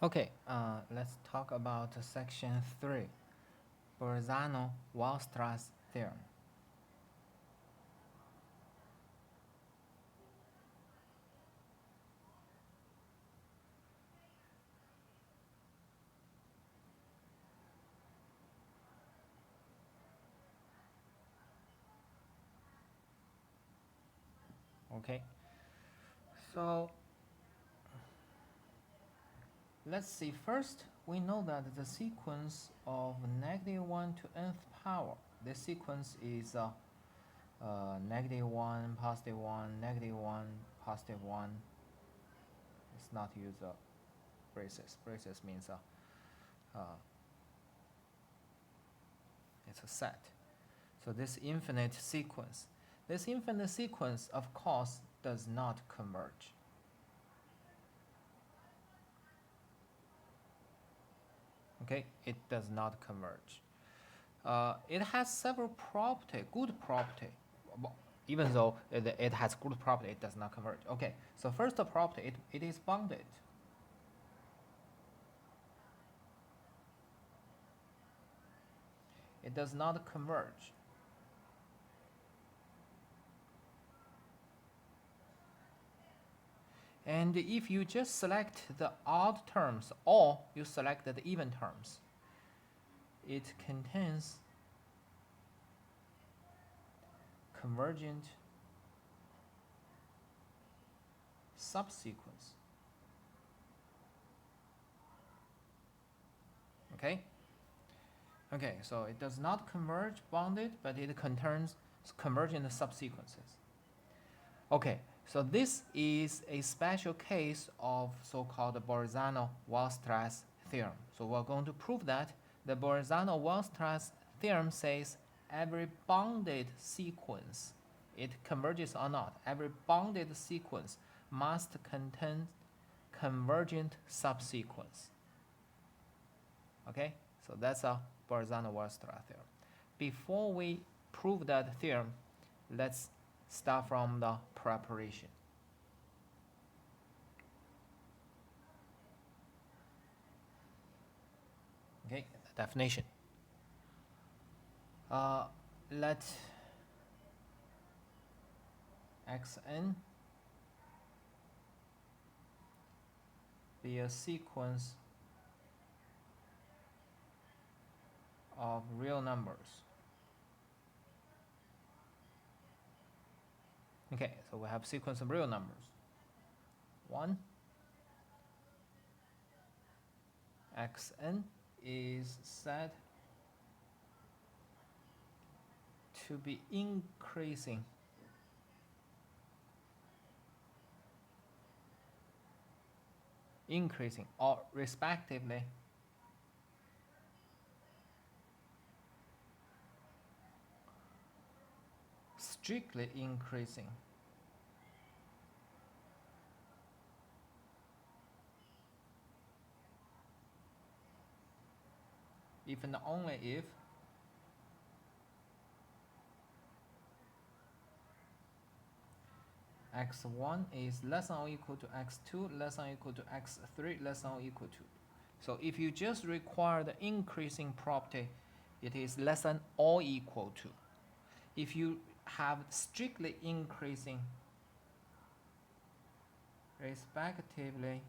Okay, let's talk about section 3, Bolzano-Weierstrass theorem. Okay, so let's see. First, we know that the sequence of -1 to nth power, this sequence is -1, +1, -1, +1. Let's not use braces. Braces means uh, it's a set. So this infinite sequence, of course, does not converge. Okay, it does not converge. It has several good property. Even though it has good property, it does not converge. Okay, so first property, it is bounded. It does not converge. And if you just select the odd terms or you select the even terms, it contains convergent subsequence. Okay? Okay, so it does not converge bounded, but it contains convergent subsequences. Okay, so this is a special case of so-called Bolzano-Weierstrass theorem. So we're going to prove that the Bolzano-Weierstrass theorem says every bounded sequence, it converges or not, every bounded sequence must contain convergent subsequence. Okay, so that's a Bolzano-Weierstrass theorem. Before we prove that theorem, let's start from the preparation. Okay, the definition. Let xn be a sequence of real numbers. Okay, so we have sequence of real numbers. 1, xn is said to be increasing or respectively strictly increasing if and only if x1 is less than or equal to x2, less than or equal to x3, less than or equal to. So if you just require the increasing property, it is less than or equal to. If you have strictly increasing respectively,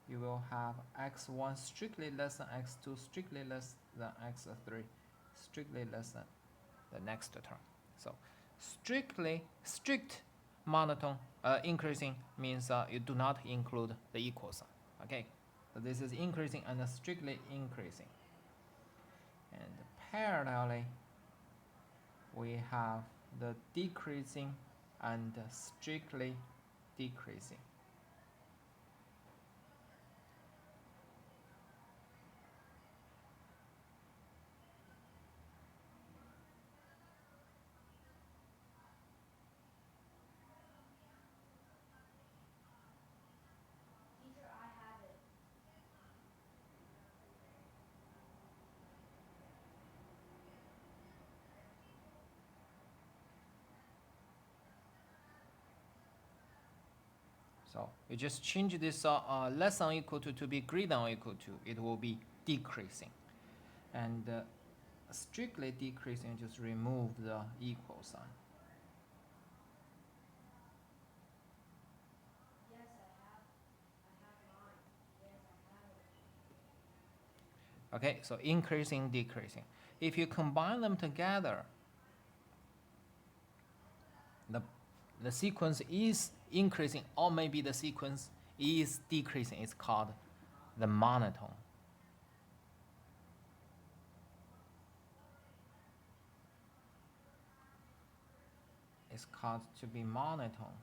you will have x1 strictly less than x2, strictly less than x3, strictly less than the next term. So strict monotone increasing means you do not include the equal sign. Okay, so this is increasing and strictly increasing. And parallelly, we have the decreasing and strictly decreasing. So you just change this less than or equal to be greater than or equal to. It will be decreasing. And strictly decreasing, just remove the equal sign. Okay, so increasing, decreasing. If you combine them together, the sequence is increasing, or maybe the sequence is decreasing. It's called the monotone. It's called to be monotone.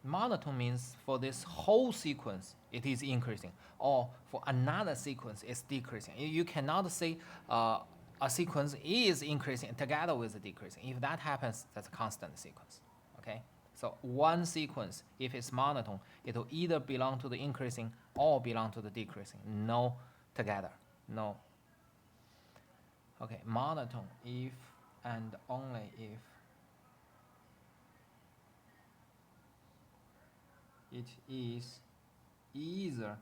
Monotone means for this whole sequence it is increasing, or for another sequence it's decreasing. You cannot say a sequence is increasing together with the decreasing. If that happens, that's a constant sequence. Okay, so one sequence, if it's monotone, it will either belong to the increasing or belong to the decreasing. No together, no. Okay, monotone if and only if it is either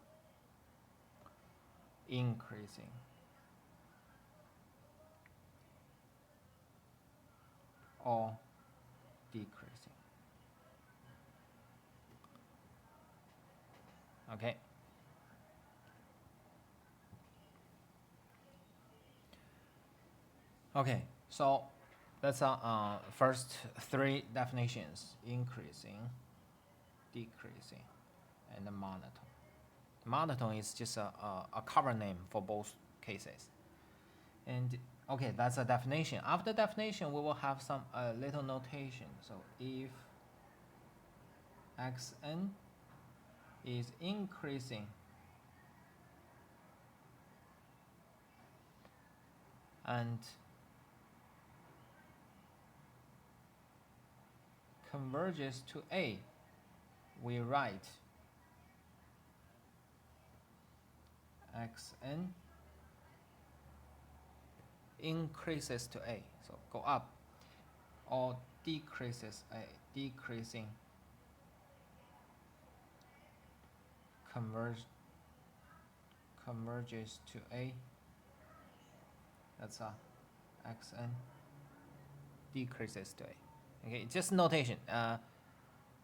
increasing or decreasing. Okay. Okay, so that's first three definitions: increasing, decreasing, and monotone. Monotone is just a cover name for both cases. And okay, that's a definition. After definition, we will have some little notation. So if xn is increasing and converges to A, we write xn increases to A, so go up, or decreases A, decreasing, converges to A, that's xn decreases to A. Okay, just notation.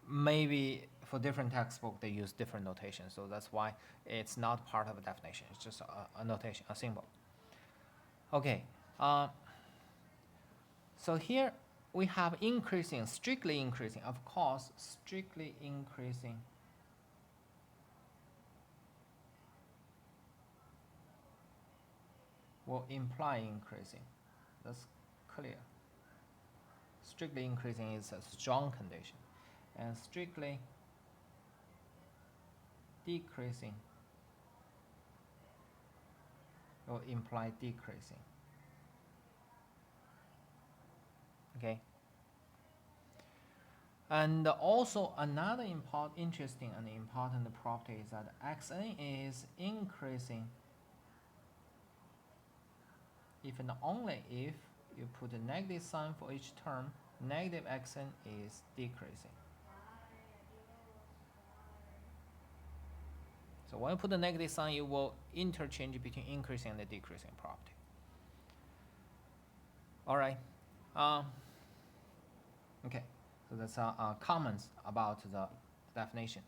Maybe for different textbook they use different notation, so that's why it's not part of a definition. It's just a notation, a symbol. Okay, so here we have increasing, strictly increasing. Of course, strictly increasing will imply increasing. That's clear. Strictly increasing is a strong condition, and strictly decreasing will imply decreasing. Okay. And also another interesting and important property is that xn is increasing if and only if you put a negative sign for each term, negative xn is decreasing. So when you put a negative sign, you will interchange between increasing and the decreasing property. All right. Okay. So that's comments about the definition.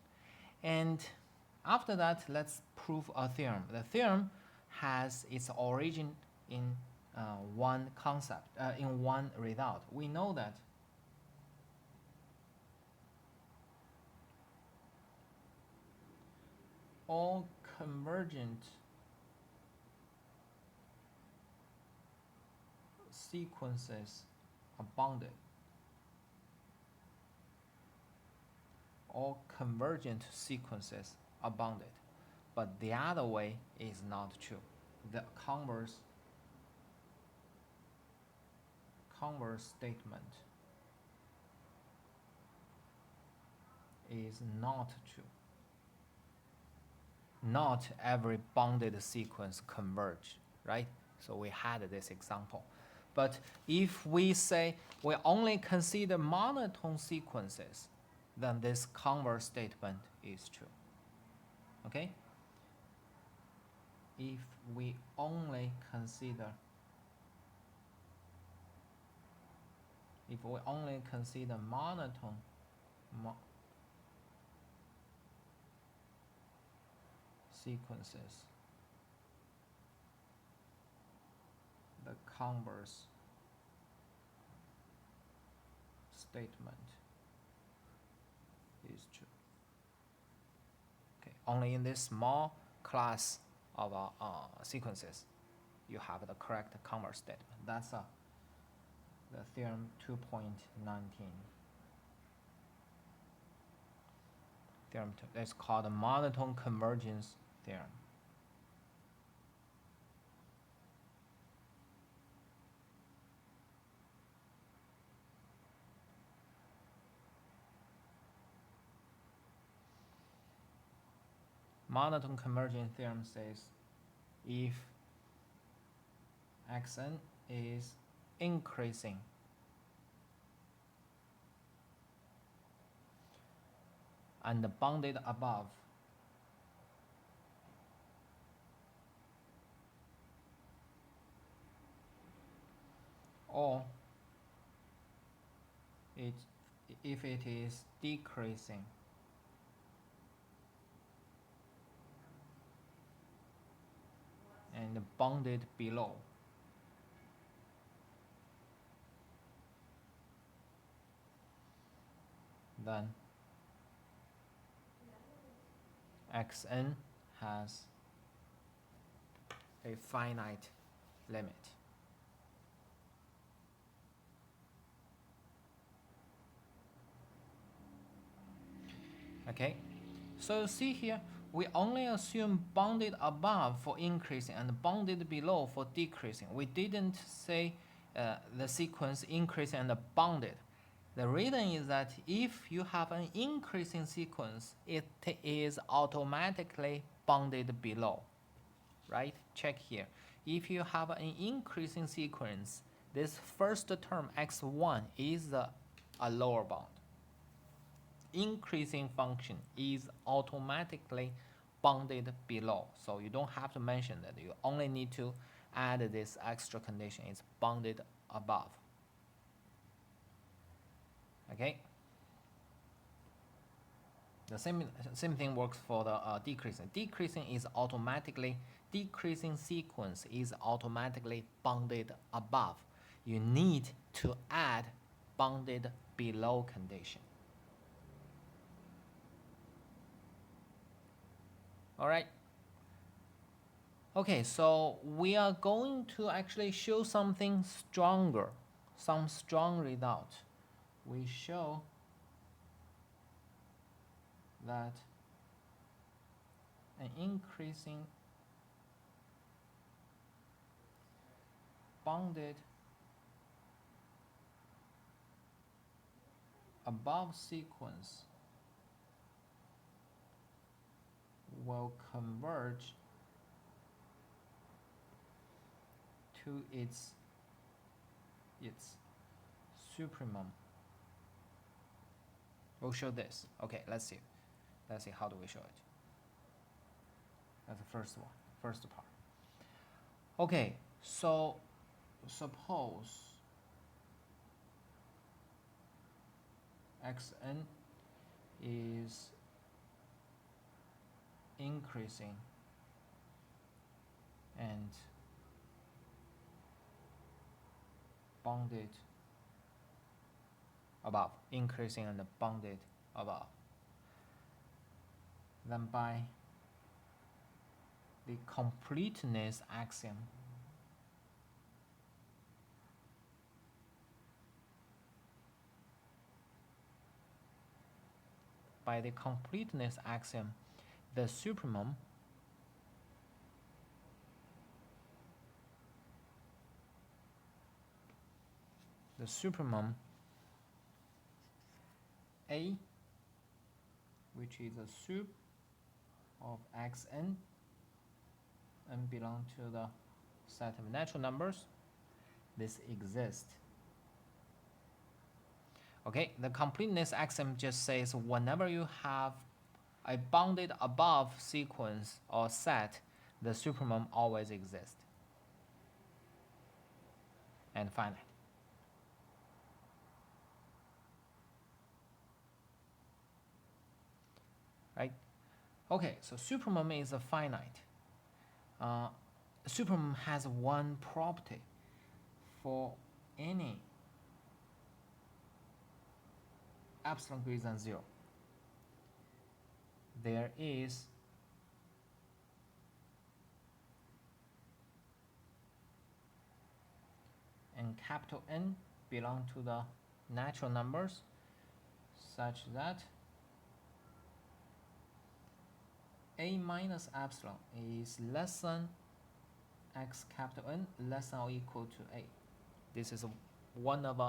And after that, let's prove a theorem. The theorem has its origin in one concept, in one result. We know that all convergent sequences are bounded. All convergent sequences are bounded, but the other way is not true. The converse statement is not true. Not every bounded sequence converge, right? So we had this example. But if we say we only consider monotone sequences, then this converse statement is true. Okay? If we only consider monotone sequences, the converse statement is true. Okay, only in this small class of sequences you have the correct converse statement. That's the theorem 2.19. Theorem 2. That's called the monotone convergence theorem. Monotone convergence theorem says if xn is increasing and bounded above or if it is decreasing and bounded below, then xn has a finite limit. Okay, so see here, we only assume bounded above for increasing and bounded below for decreasing. We didn't say the sequence increasing and bounded. The reason is that if you have an increasing sequence, it is automatically bounded below, right? Check here. If you have an increasing sequence, this first term x1 is a lower bound. Increasing function is automatically bounded below. So you don't have to mention that. You only need to add this extra condition. It's bounded above. Okay. The same thing works for the decreasing. Decreasing sequence is automatically bounded above. You need to add bounded below condition. All right. Okay, so we are going to actually show something stronger, some strong result. We show that an increasing bounded above sequence will converge to its supremum. We'll show this. Okay, let's see how do we show it. That's the first part. Okay, so suppose xn is increasing and bounded above, increasing and bounded above. Then by the completeness axiom, the supremum A, which is a sup of xn belong to the set of natural numbers, this exists. Okay, the completeness axiom just says whenever you have a bounded above sequence or set, the supremum always exists and finite. Right? Okay, so supremum is a finite. Supremum has one property for any epsilon greater than 0. There is and capital N belong to the natural numbers such that a minus epsilon is less than x capital N less than or equal to a. This is one of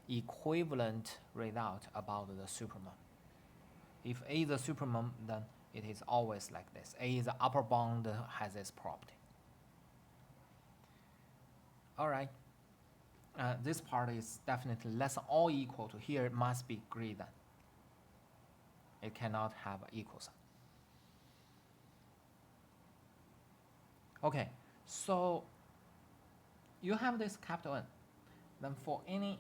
equivalent result about the supremum. If A is a supremum, then it is always like this. A is the upper bound has this property. All right. This part is definitely less than or equal to. Here it must be greater than. It cannot have an equal sign. Okay, so you have this capital N. Then for any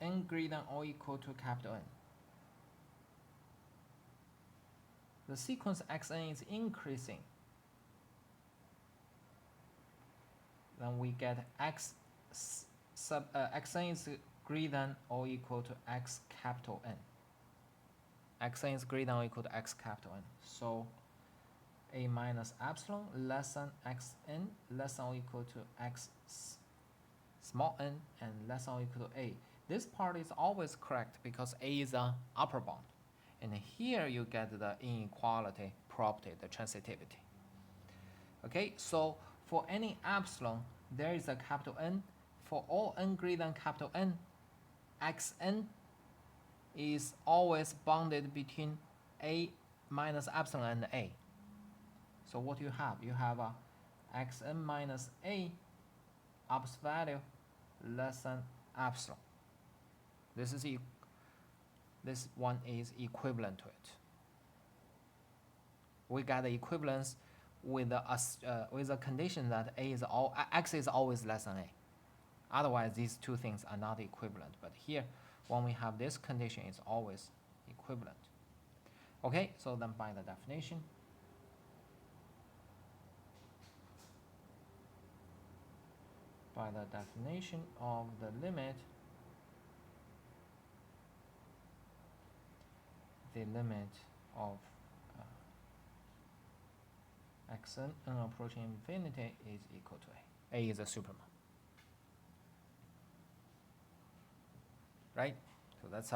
n greater than or equal to capital N, the sequence xn is increasing. Then we get xn is greater than or equal to x capital N. Xn is greater than or equal to x capital N. So a minus epsilon less than xn less than or equal to x small n and less than or equal to a. This part is always correct because a is an upper bound. And here you get the inequality property, the transitivity. Okay, so for any epsilon, there is a capital N. For all n greater than capital N, xn is always bounded between a minus epsilon and a. So what you have? You have a xn minus a opposite value less than epsilon. This one is equivalent to it. We got the equivalence with the condition that x is always less than a. Otherwise, these two things are not equivalent. But here, when we have this condition, it's always equivalent. Okay, so then by the definition, of the limit, of xn approaching infinity is equal to a. A is a supremum. Right? So that's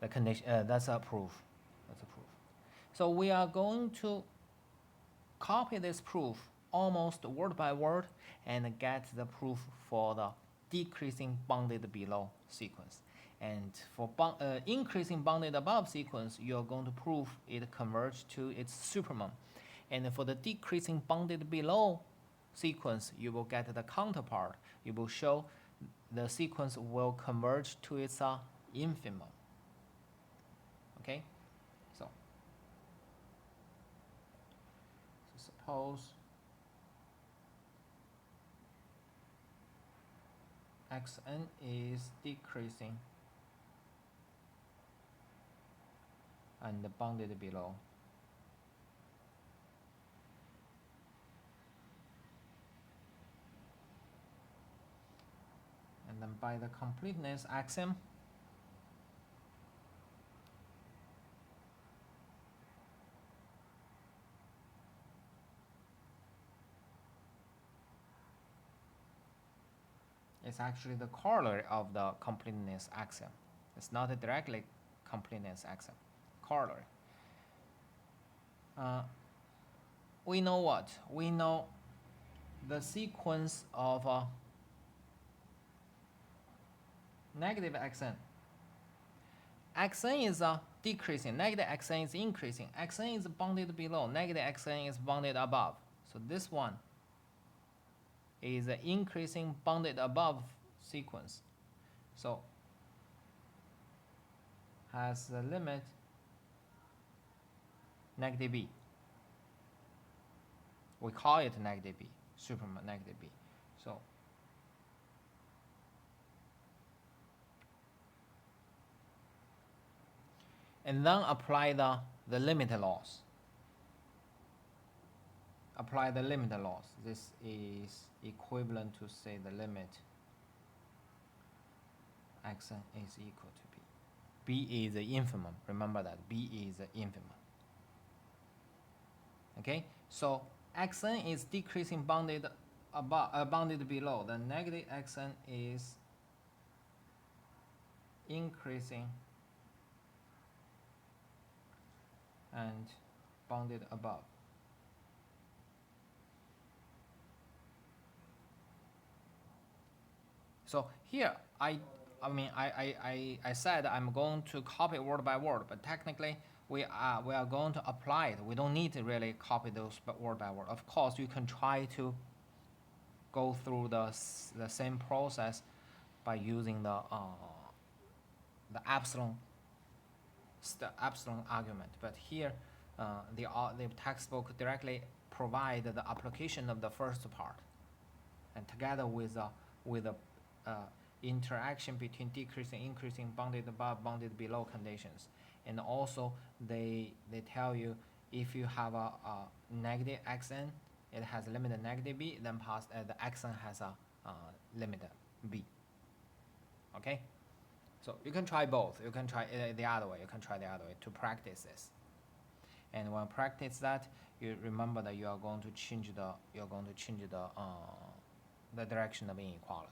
the condition. That's a proof. So we are going to copy this proof almost word by word and get the proof for the decreasing bounded below sequence. And for increasing bounded above sequence, you are going to prove it converges to its supremum. And for the decreasing bounded below sequence, you will get the counterpart. You will show the sequence will converge to its infimum. Okay? So suppose xn is decreasing and bounded below. And then by the completeness axiom, it's actually the corollary of the completeness axiom. It's not a directly completeness axiom. Corollary. We know what? We know the sequence of negative xn. Xn is decreasing, negative xn is increasing. Xn is bounded below, negative xn is bounded above. So this one is an increasing bounded above sequence. So has the limit negative b. We call it negative b, super negative b. So and then apply the limit laws. Apply the limit laws. This is equivalent to say the limit xn is equal to b. B is the infimum. Remember that b is the infimum. Okay, so xn is decreasing bounded above, bounded below. The negative xn is increasing and bounded above. So here I said I'm going to copy word by word, but technically we are going to apply it. We don't need to really copy those word by word. Of course, you can try to go through the same process by using the epsilon argument. But here, the textbook directly provide the application of the first part, and together with the interaction between decreasing, increasing, bounded above, bounded below conditions, and also they tell you if you have a negative xn, it has a limit of negative b, then the xn has a limit b. Okay, so you can try both. You can try the other way. You can try the other way to practice this. And when practice that, you remember that you are going to change the direction of inequality.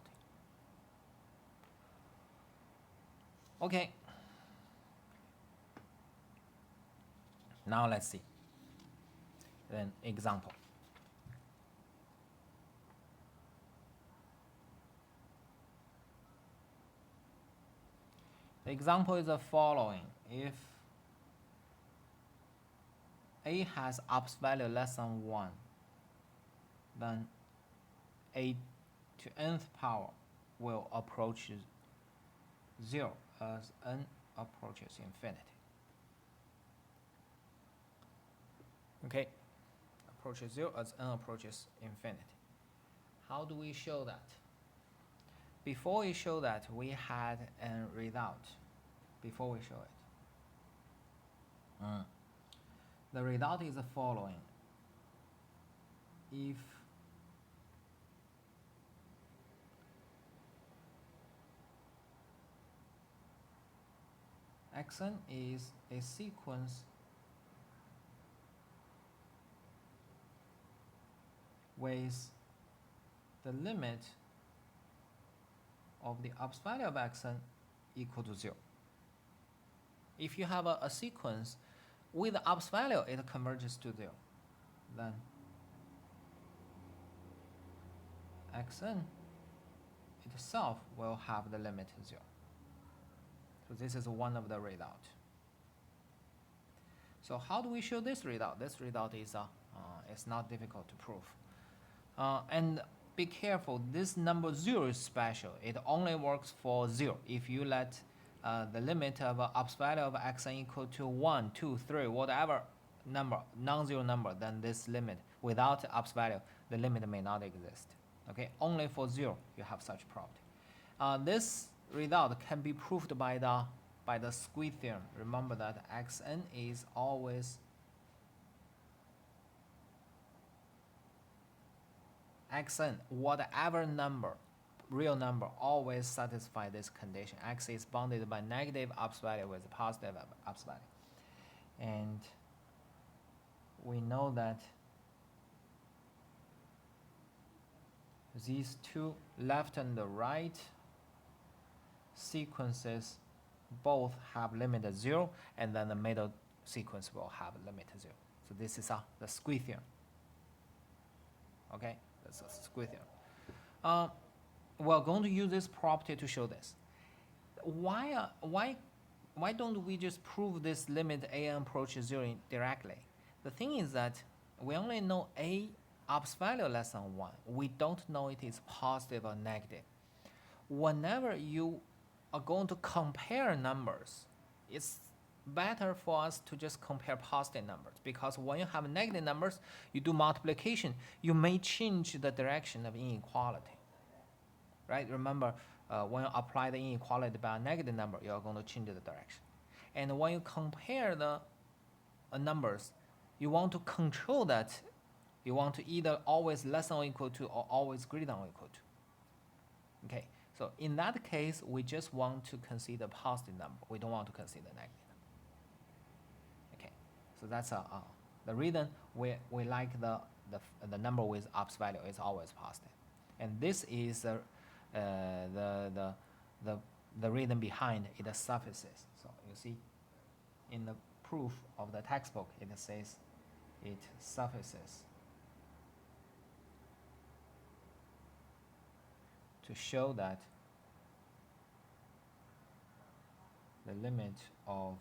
Okay. Now let's see. Then example. The example is the following. If a has ops value less than 1, then a to nth power will approach 0 as n approaches infinity. Okay, approaches 0 as n approaches infinity. How do we show that? Before we show that, we had a result. Before we show it, the result is the following. If xn is a sequence with the limit of the ops value of xn equal to 0. If you have a sequence with the ops value, it converges to 0. Then xn itself will have the limit 0. So this is one of the results. So how do we show this result? This result is it's not difficult to prove. And be careful, this number 0 is special. It only works for 0. If you let the limit of ops value of xn equal to 1, 2, 3, whatever number, non-zero number, then this limit, without ops value, the limit may not exist. Okay, only for 0 you have such property. This result can be proved by the squeeze theorem. Remember that xn is always xn, whatever number, real number, always satisfy this condition. X is bounded by negative ops value with positive ops value. And we know that these two left and the right sequences both have limit of 0, and then the middle sequence will have limit of 0. So this is the squeeze theorem. Okay, that's a squeeze theorem. We're going to use this property to show this. Why don't we just prove this limit an approaches 0 directly? The thing is that we only know a ops value less than 1, we don't know it is positive or negative. Whenever you are going to compare numbers, it's better for us to just compare positive numbers, because when you have negative numbers, you do multiplication, you may change the direction of inequality, right? Remember, when you apply the inequality by a negative number, you are going to change the direction. And when you compare the numbers, you want to control that. You want to either always less than or equal to or always greater than or equal to. Okay, so in that case, we just want to consider positive number. We don't want to consider negative number. Okay, so that's the reason we like the number with ops value is always positive, and this is the reason behind its suffixes. So you see, in the proof of the textbook, it says it suffixes to show that the limit of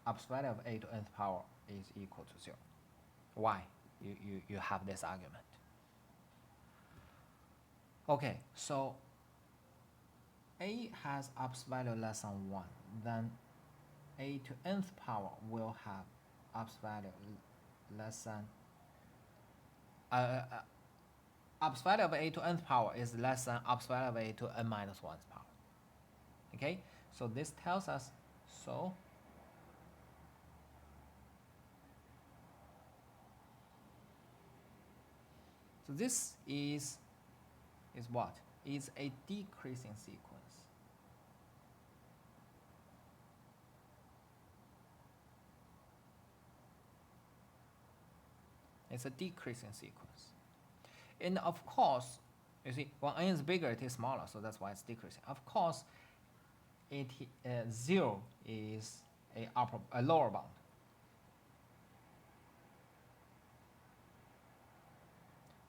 ops value of a to nth power is equal to 0. Why? You have this argument. Okay, so a has ops value less than 1, then a to nth power will have ops value less than ops value of a to nth power is less than ops value of a to n minus 1's power. Okay, so this tells us so. So this is what? Is a decreasing sequence. It's a decreasing sequence. And of course, you see, when n is bigger, it is smaller, so that's why it's decreasing. Of course, 0 is a lower bound.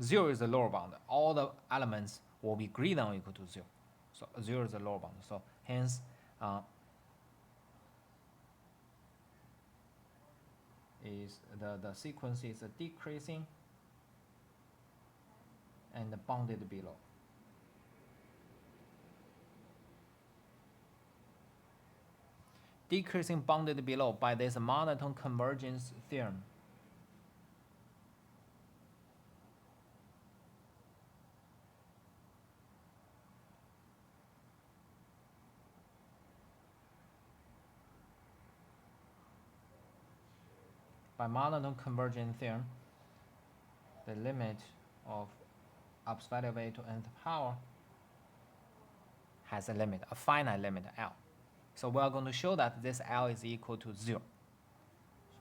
0 is the lower bound. All the elements will be greater than or equal to 0. So 0 is the lower bound. So hence, is the sequence is decreasing and bounded below. Decreasing bounded below by this monotone convergence theorem. By monotone convergence theorem, the limit of ops value of a to nth power has a limit, a finite limit L. So we are going to show that this L is equal to 0.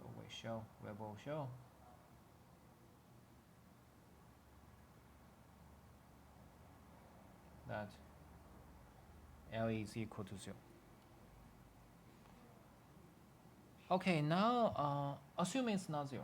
So we will show that L is equal to 0. Okay, now assuming it's not 0.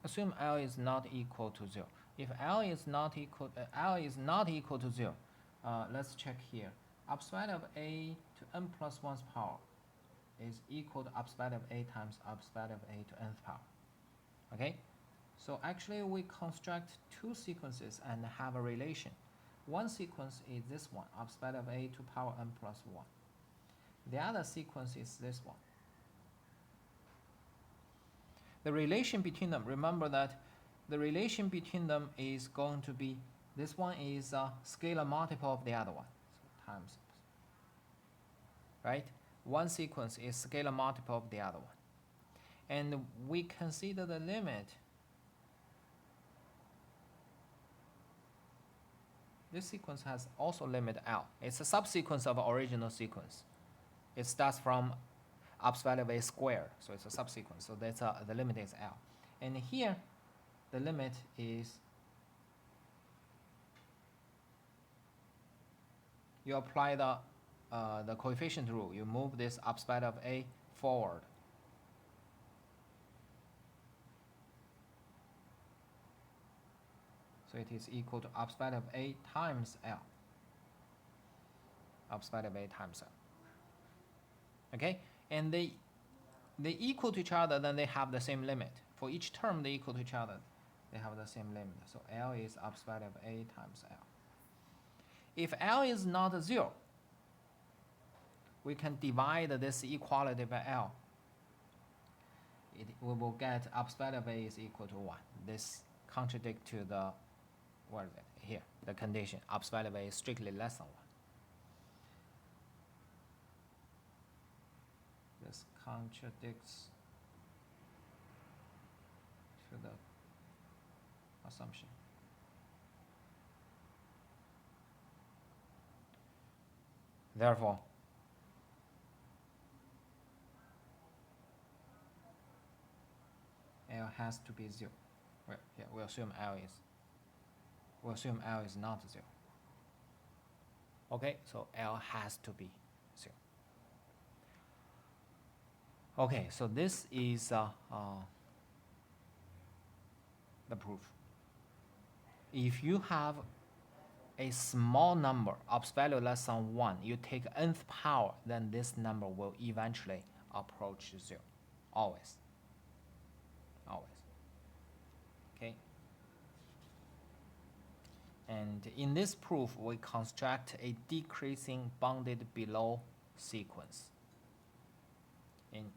Assume L is not equal to 0. If L is not equal to 0, let's check here. Ops value of a to n plus 1's power is equal to ops value of a times ops value of a to nth power. Okay? So actually we construct two sequences and have a relation. One sequence is this one, ops value of a to power n plus 1. The other sequence is this one. The relation between them, remember that the relation between them is going to be, this one is a scalar multiple of the other one, so times, right? One sequence is scalar multiple of the other one. And we consider the limit. This sequence has also limit L. It's a subsequence of original sequence. It starts from ops value of a squared, so it's a subsequence. So that's the limit is L. And here, the limit is, you apply the coefficient rule. You move this ops value of a forward. So it is equal to upper value of A times L. Upper value of A times L. Okay, and they equal to each other, then they have the same limit. For each term they equal to each other, they have the same limit. So L is upper value of A times L. If L is not 0, we can divide this equality by L. We will get upper value of A is equal to 1. This contradicts to the, what is it, here, the condition, upper value of A is strictly less than 1. This contradicts to the assumption. Therefore, L has to be 0. Well, yeah, we assume L is not 0. Okay, so L has to be 0. Okay, so this is the proof. If you have a small number, upper value less than 1, you take nth power, then this number will eventually approach 0. Always. Always. Okay? And in this proof, we construct a decreasing bounded below sequence. And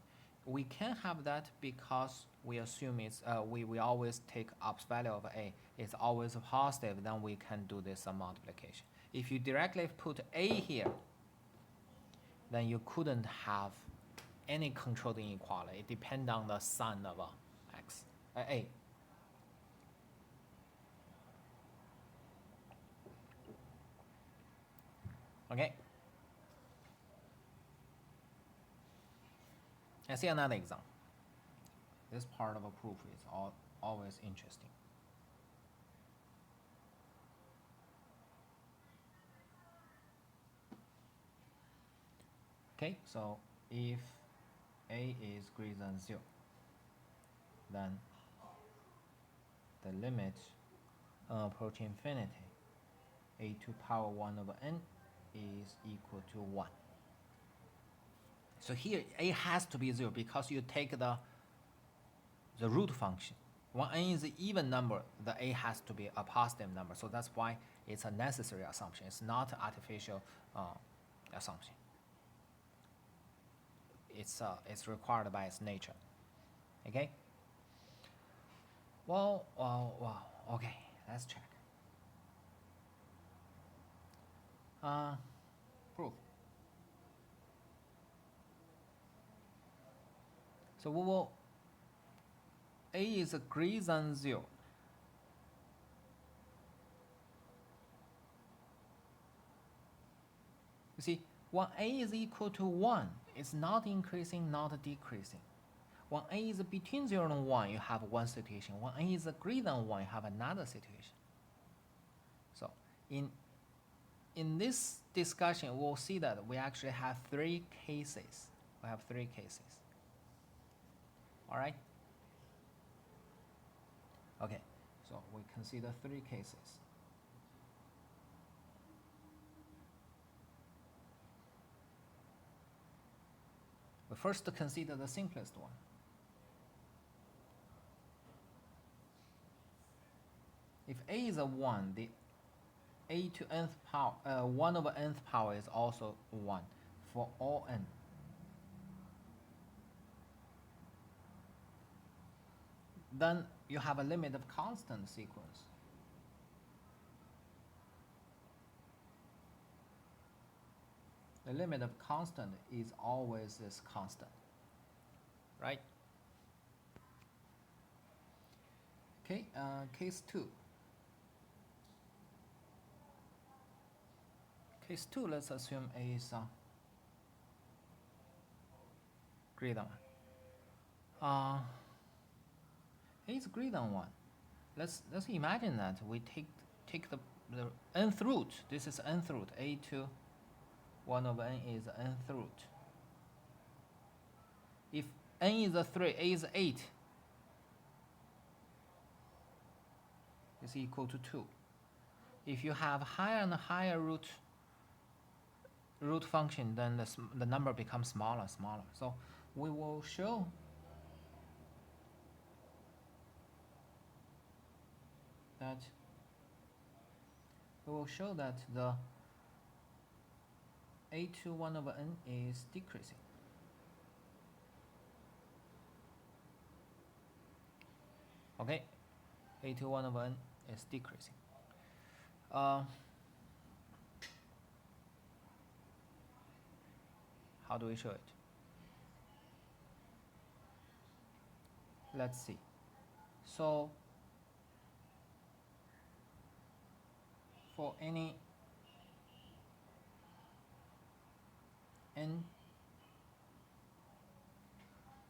we can have that because we assume it's we always take upper value of A. It's always positive, then we can do this multiplication. If you directly put A here, then you couldn't have any controlled inequality. It depends on the sign of X, A. Okay. Let's see another example. This part of a proof is always interesting. Okay, so if A is greater than 0, then the limit approaching infinity, A to power 1 over n is equal to 1. So here A has to be 0 because you take the root function. When n is an even number, the A has to be a positive number. So that's why it's a necessary assumption. It's not an artificial assumption. It's required by its nature. Okay? Well, okay, let's check. Proof. So we will, A is greater than 0. You see, when A is equal to 1, it's not increasing, not decreasing. When A is between 0 and 1, you have one situation. When A is greater than 1, you have another situation. So in this discussion, we'll see that we actually have 3 cases. We have 3 cases. All right? Okay, so we consider 3 cases. We first consider the simplest one. If A is a 1, the A to nth power, 1 over nth power is also 1 for all n. Then you have a limit of constant sequence. The limit of constant is always this constant, right? Okay, case 2. Case 2, let's assume A is greater than 1. A is greater than 1. Let's imagine that we take the nth root. This is nth root. A to 1 over n is nth root. If n is 3, A is 8. is equal to 2. If you have higher and higher root function, then the number becomes smaller and smaller. So we will show that the a21/n is decreasing. Okay, a21/n is decreasing. How do we show it? Let's see. So for any n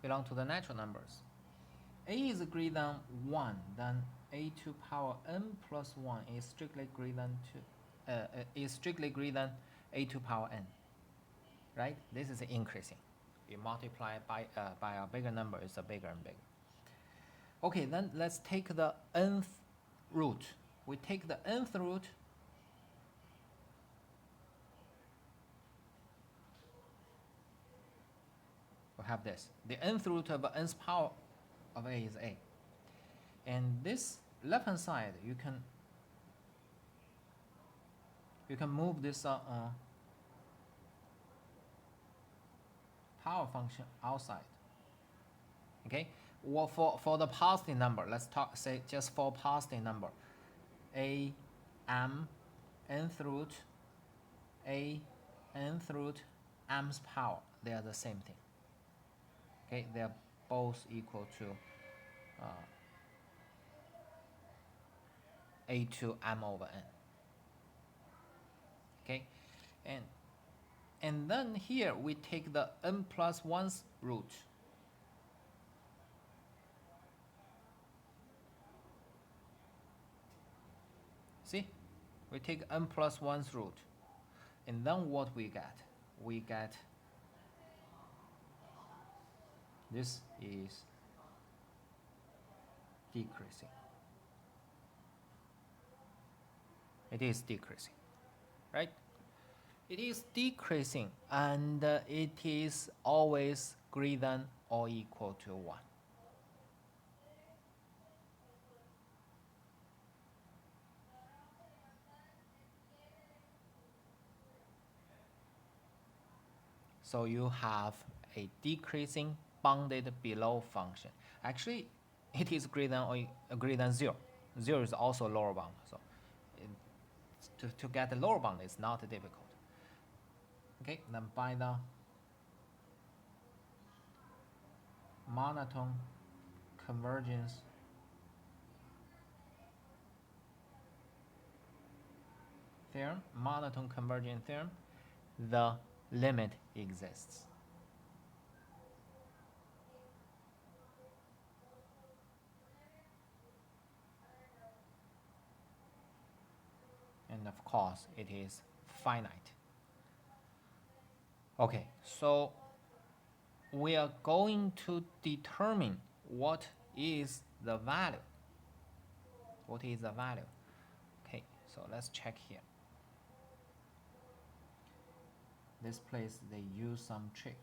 belong to the natural numbers, a is greater than 1, then a2 power n plus 1 is strictly greater than a2 power n. Right? This is increasing. You multiply by a bigger number, it's a bigger and bigger. Okay, then let's take the nth root. We take the nth root. We have this. The nth root of nth power of a is a. And this left hand side, you can move this power function outside. Okay. Well, for the positive number, let's say just for positive number, a m nth root, a nth root m's power, they are the same thing. Okay, they are both equal to a2 m over n. Okay, and then here we take the n plus 1's root. See, we take n plus 1's root, and then what we get? We get this is decreasing. It is decreasing, right? It is decreasing, and it is always greater than or equal to 1. So you have a decreasing bounded below function. Actually, it is greater than or greater than 0. 0 is also lower bound. So to get the lower bound is not difficult. Okay, then by the monotone convergence theorem, monotone convergence theorem, the limit exists. And of course, it is finite. Okay, so we are going to determine what is the value. What is the value? Okay, so let's check here. This place they use some trick.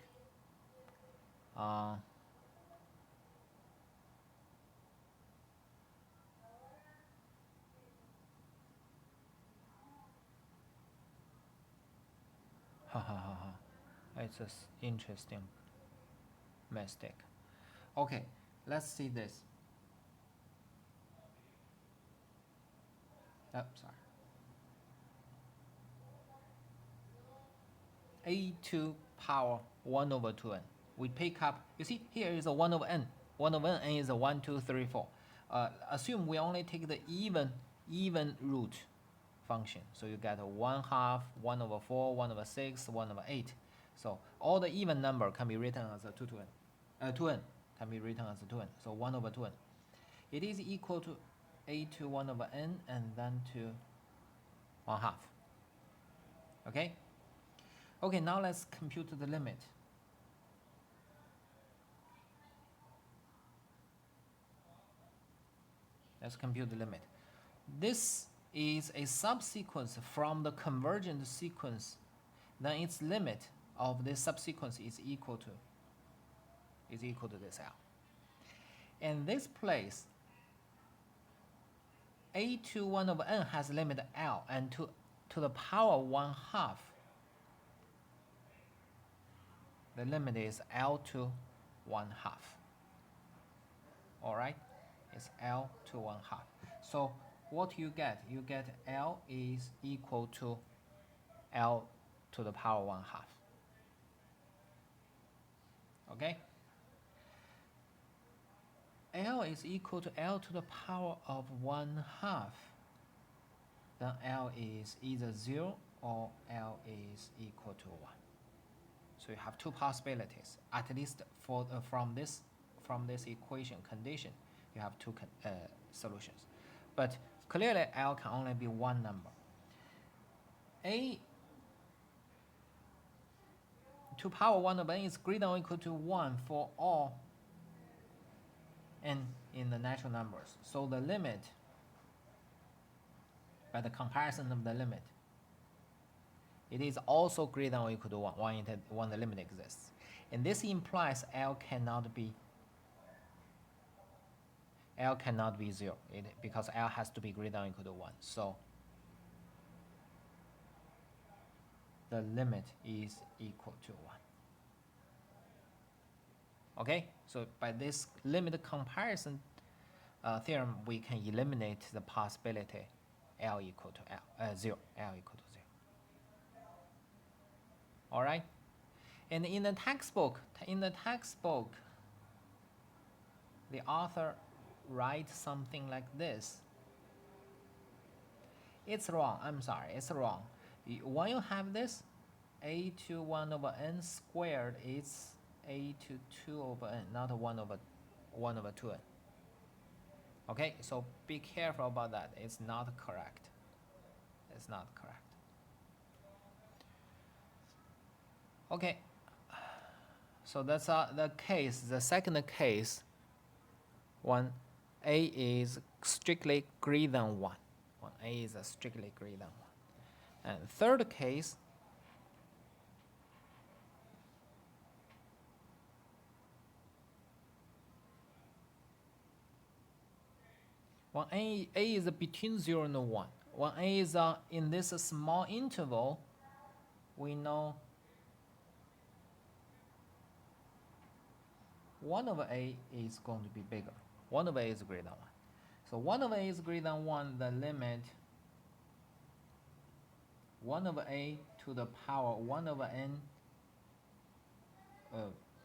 It's an interesting mistake. Okay, let's see this. Oh, sorry. a2 power 1 over 2n. We pick up, you see, here is a 1 over n. 1 over n is a 1, 2, 3, 4. Assume we only take the even root function. So you get a 1/2, 1 over 4, 1 over 6, 1 over 8. So all the even number can be written as a 2n can be written as a 2n. So 1 over 2n. It is equal to a2 1 over n and then to 1/2. Okay? Okay, now let's compute the limit. Let's compute the limit. this is a subsequence from the convergent sequence, then its limit of this subsequence is equal to this L. In this place, a to 1 over n has limit L, and to the power 1/2, the limit is L to 1/2. All right, it's L to 1/2. So what you get L is equal to L to the power 1/2. Okay? L is equal to L to the power of 1/2. Then L is either 0 or L is equal to 1. So you have two possibilities. At least for from this equation condition, you have two solutions. But clearly L can only be one number. A to power 1 over n is greater than or equal to 1 for all n in the natural numbers. So the limit, by the comparison of the limit, it is also greater than or equal to 1 when the limit exists. And this implies L cannot be 0 because L has to be greater than or equal to 1. So the limit is equal to 1. Okay, so by this limit comparison theorem, we can eliminate the possibility L equal to 0. L equal to 0. All right, and in the textbook, the author writes something like this. It's wrong. I'm sorry, it's wrong. When you have this, a to 1 over n squared is a to 2 over n, not 1 over 2n. Okay, so be careful about that. It's not correct. It's not correct. Okay, so that's the case. The second case, when a is strictly greater than 1. When a is strictly greater than 1. And third case, when a is between 0 and 1. When a is in this small interval, we know 1 over a is going to be bigger. 1 over a is greater than 1. So 1 over a is greater than 1, the limit 1 over a to the power 1 over n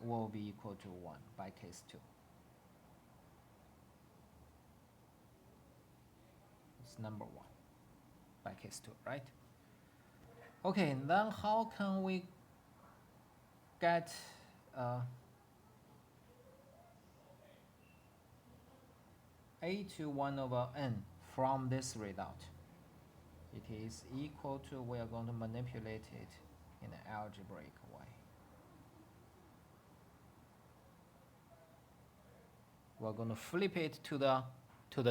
will be equal to 1 by case 2. It's number 1 by case 2, right? Okay, and then how can we get a to 1 over n from this result? It is equal to, we are going to manipulate it in an algebraic way. We're going to flip it to the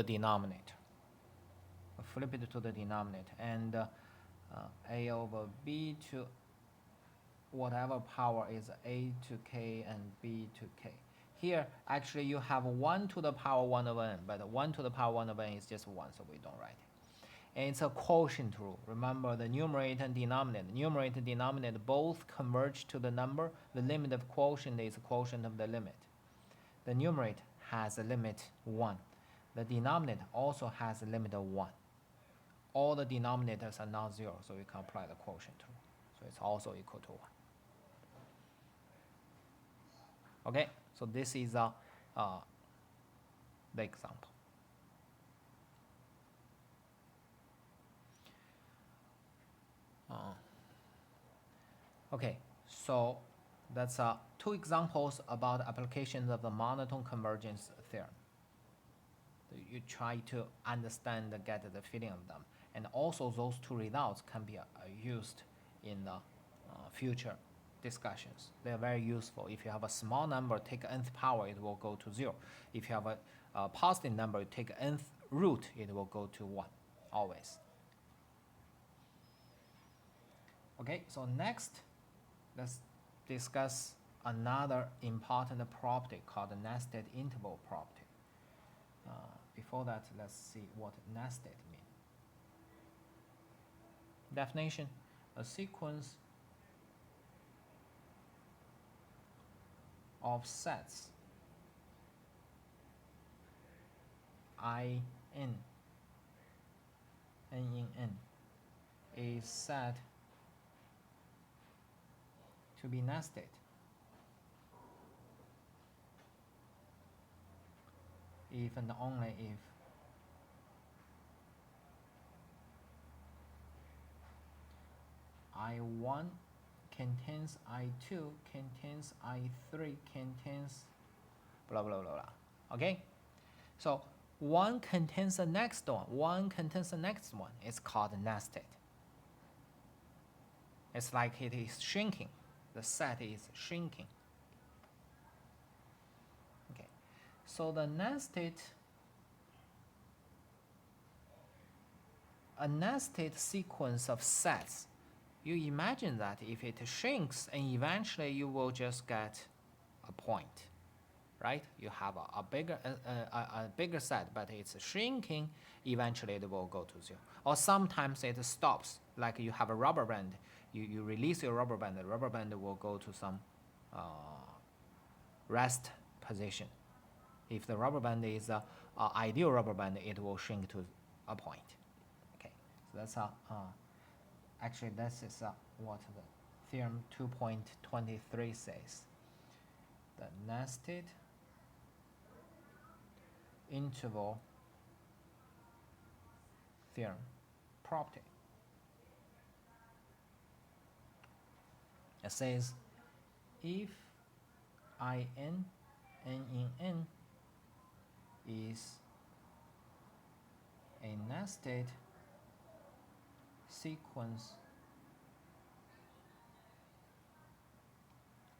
denominator. Flip it to the denominator, and a over b to whatever power is a to k and b to k. Here, actually, you have 1 to the power 1 over n, but 1 to the power 1 over n is just 1, so we don't write it. And it's a quotient rule. Remember, the numerator and denominator both converge to the number. The limit of quotient is the quotient of the limit. The numerator has a limit 1. The denominator also has a limit of 1. All the denominators are non-zero, so we can apply the quotient rule. So it's also equal to 1. Okay, so this is the example. Okay, so that's 2 examples about applications of the monotone convergence theorem. You try to understand, get the feeling of them. And also those 2 results can be used in the future discussions. They are very useful. If you have a small number, take nth power, it will go to 0. If you have a positive number, take nth root, it will go to 1. always. Okay, so next, let's discuss another important property called the nested interval property. Before that, let's see what nested means. Definition: a sequence of sets I n in n is said to be nested if and only if I1 contains I2 contains I3 contains blah blah blah blah. Okay, so one contains the next one, one contains the next one. It's called nested. It's like it is shrinking. The set is shrinking. Okay, so the a nested sequence of sets, you imagine that if it shrinks and eventually you will just get a point, right? You have a bigger set, but it's shrinking, eventually it will go to 0. Or sometimes it stops, like you have a rubber band, you release your rubber band, the rubber band will go to some rest position. If the rubber band is an ideal rubber band, it will shrink to a point. Okay, so that's actually this is what the theorem 2.23 says. The nested interval theorem property. It says if n in n is a nested sequence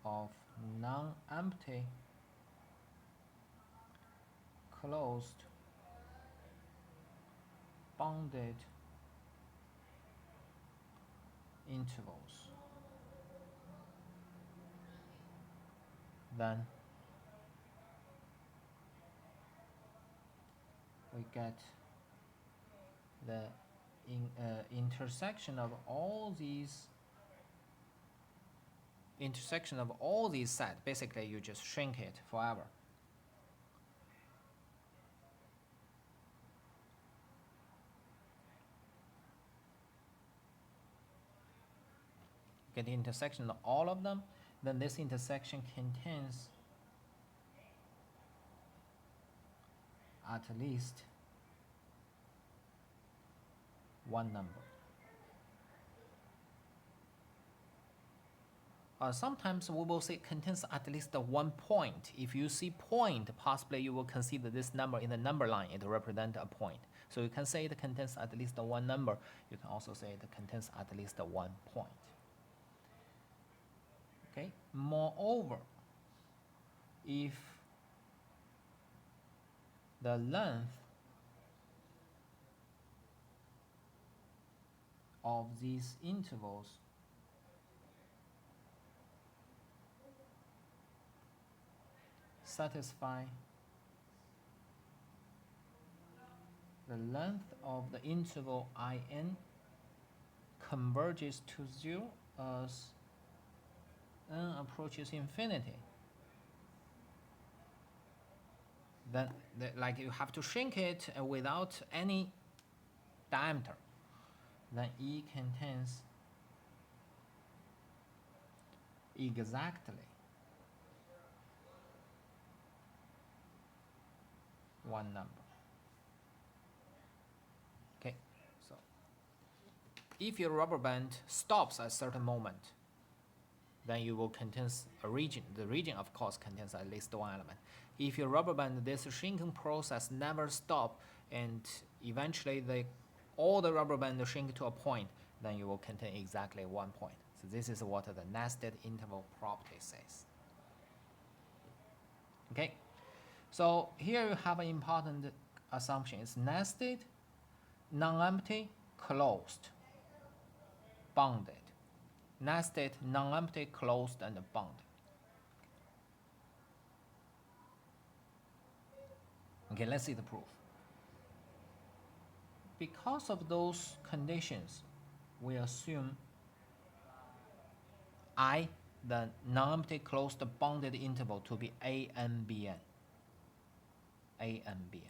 of non-empty closed bounded intervals, then we get the intersection of all these sets. Basically, you just shrink it forever. Get the intersection of all of them, then this intersection contains at least one number. Sometimes we will say it contains at least one point. If you see point, possibly you will consider this number in the number line, it represents a point. So you can say it contains at least one number. You can also say it contains at least one point. Okay. Moreover, if the length of these intervals satisfy the length of the interval in converges to 0 as n approaches infinity, then like you have to shrink it without any diameter, then E contains exactly one number. Okay, so if your rubber band stops at a certain moment, then you will contain a region. The region, of course, contains at least one element. If your rubber band, this shrinking process never stop, and eventually all the rubber band shrink to a point, then you will contain exactly one point. So this is what the nested interval property says. Okay, so here you have an important assumption. It's nested, non-empty, closed, bounded. Nested, non-empty, closed, and bounded. Okay, let's see the proof. Because of those conditions, we assume I, the non-empty closed bounded interval, to be A n Bn. A n Bn.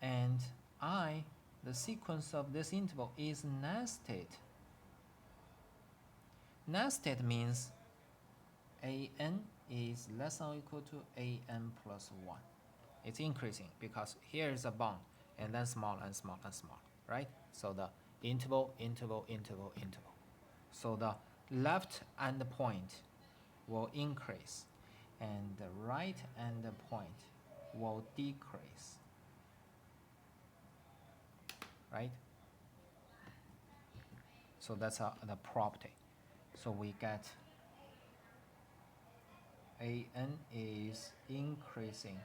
And I, the sequence of this interval, is nested. Nested means an is less than or equal to an plus 1. It's increasing because here is a bound, and then small and small and small, right? So the interval, interval, interval, interval. So the left end point will increase, and the right end point will decrease, right? So that's the property. So we get an is increasing.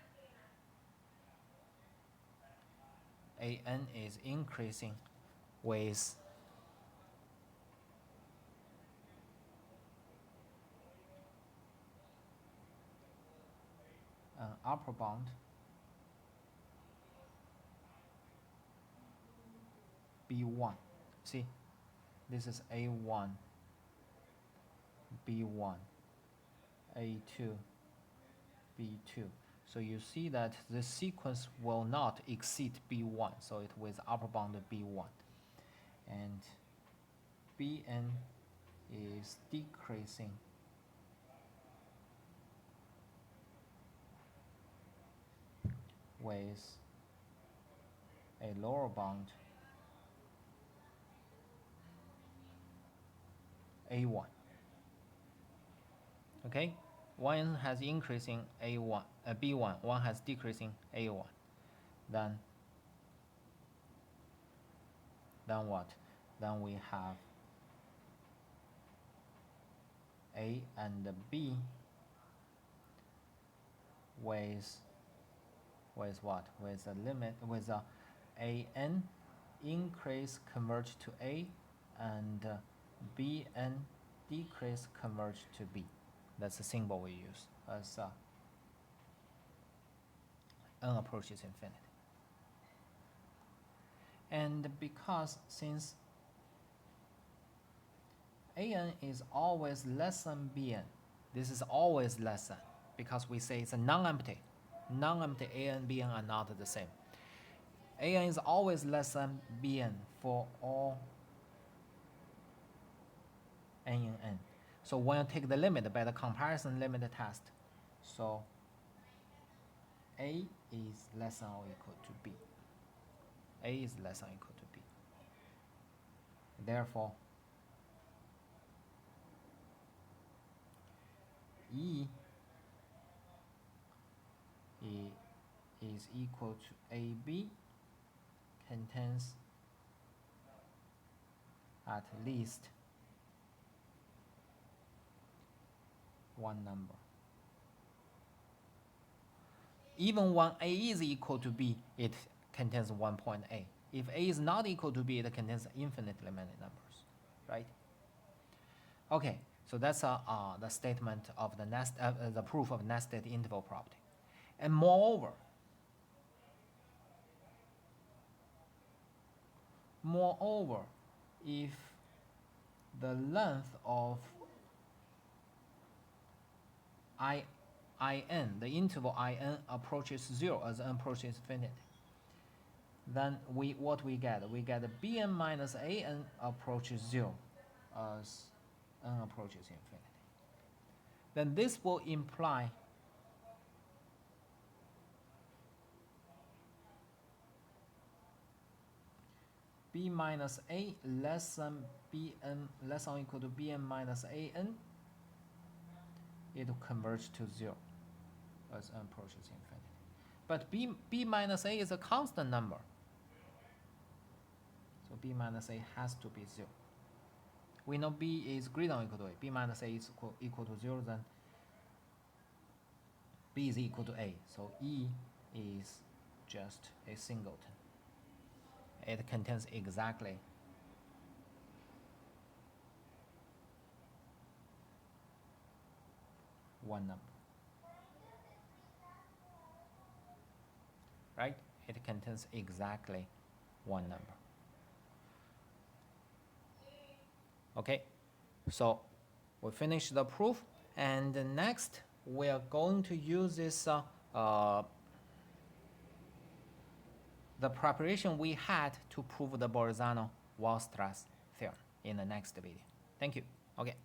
An is increasing with an upper bound B1. See, this is A1, B1, A2, B2. So you see that the sequence will not exceed B1, so it with upper bound B1. And Bn is decreasing with a lower bound A1. Okay, one has increasing A1, B1, one has decreasing A1. Then what? Then we have A and B with what? With a limit, with a an increase converge to A, and Bn decrease converge to B. That's the symbol we use as n approaches infinity. And because since an is always less than Bn, this is always less than, because we say it's a non-empty. Non-empty an, Bn are not the same. An is always less than Bn for all n in n. So when you take the limit by the comparison limit test, so A is less than or equal to B. A is less than or equal to B. Therefore, E is equal to AB contains at least one number. Even when A is equal to B, it contains one point A. If A is not equal to B, it contains infinitely many numbers, right? Okay, so that's the statement of the proof of nested interval property. And moreover, if the length of in, the interval in approaches 0 as n approaches infinity, then what we get? We get Bn minus an approaches 0 as n approaches infinity. Then this will imply B minus A less than Bn less than or equal to Bn minus an, it will converge to 0 as n approaches infinity. But B minus A is a constant number. So B minus A has to be 0. We know B is greater than or equal to A. B minus A is equal to 0, then B is equal to A. So E is just a singleton. it contains exactly one number. Right? It contains exactly one number. Okay, so we finished the proof, and next we are going to use this the preparation we had to prove the Bolzano wall stress theorem in the next video. Thank you. Okay.